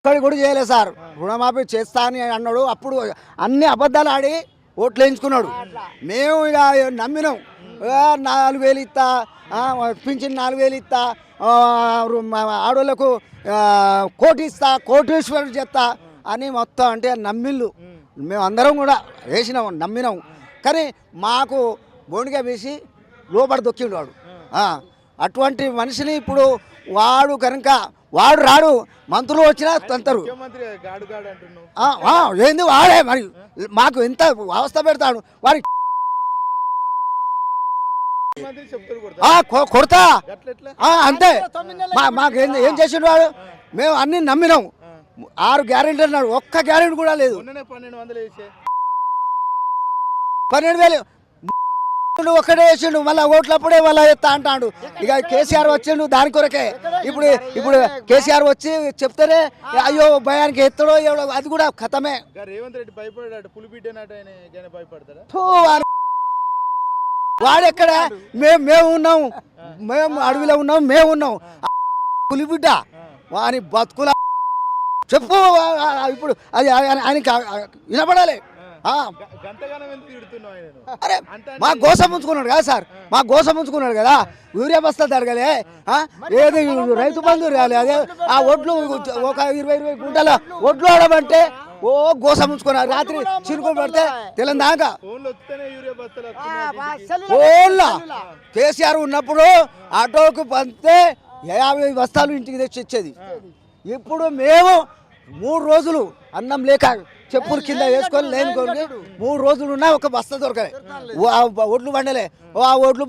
ఒక్కడి కూడా చేయలేదు సార్. రుణమాఫీ చేస్తా అని అన్నాడు. అప్పుడు అన్ని అబద్ధాలు ఆడి ఓట్లు వేయించుకున్నాడు. మేము ఇక నమ్మినాం. 4,000 ఇస్తా, పింఛన్ 4,000 ఇస్తా, ఆడోళ్ళకు 1 కోటి ఇస్తా, కోటీశ్వరుడు చేస్తా అని మొత్తం అంటే నమ్మిళ్ళు. మేము అందరం కూడా వేసినాం, నమ్మినాం. కానీ మాకు బోనిగా వేసి లోపల దొక్కిండు వాడు. అటువంటి మనిషిని ఇప్పుడు వాడు కనుక వాడు రాడు, మంత్రులు వచ్చినా తంతరు. ఏంది వాడే మరి మాకు ఎంత అవస్థ పెడతాడు వారి. కొడతా అంతే. మాకు ఏం చేసిండు వాడు? మేము అన్ని నమ్మినాం. 6 గ్యారెంటీ అన్నాడు, ఒక్క గ్యారెంటీ కూడా లేదు. 12,000 ఒక్కడే వేసిండు. మళ్ళీ ఓట్లప్పుడే మళ్ళీ ఎత్తా అంటాడు. ఇక కేసీఆర్ వచ్చిండు దాని కొరకే. ఇప్పుడు కేసీఆర్ వచ్చి చెప్తేనే అయ్యో భయానికి ఎత్తడో ఎవడో అది కూడా ఖతమే. రేవంత్ రెడ్డి భయపడ్డాడు, భయపడతాడా? వాడెక్కడ? మేము ఉన్నాం, మేము అడవిలో ఉన్నాం, మేము ఉన్నాం. పులిబిడ్డ వాని బతుకుల చెప్పు. ఇప్పుడు అది ఆయనకి వినపడాలి. అరే మా గోసం ఉంచుకున్నాడు కదా సార్, మా గోసం ఉంచుకున్నాడు కదా. యూరియా బస్తా తరగలే, ఏది రైతు బంధు రాలే, అదే ఆ ఒడ్లు ఒక 20 గుంటల ఒడ్లు ఆడమంటే ఓ గోసం ఉంచుకున్నారు. రాత్రి చిరుకులు పడితే తెలంగాణ ఓన్లా కేసీఆర్ ఉన్నప్పుడు ఆటోకు పంపితే 50 బస్తాలు ఇంటికి తెచ్చి ఇచ్చేది. ఇప్పుడు మేము 3 రోజులు అన్నం లేక చెప్పులు కింద వేసుకొని లేనుకొని 3 రోజులు ఉన్నా ఒక బస్తా దొరకలే. ఒడ్లు బండలే. ఆ ఒడ్లు బండి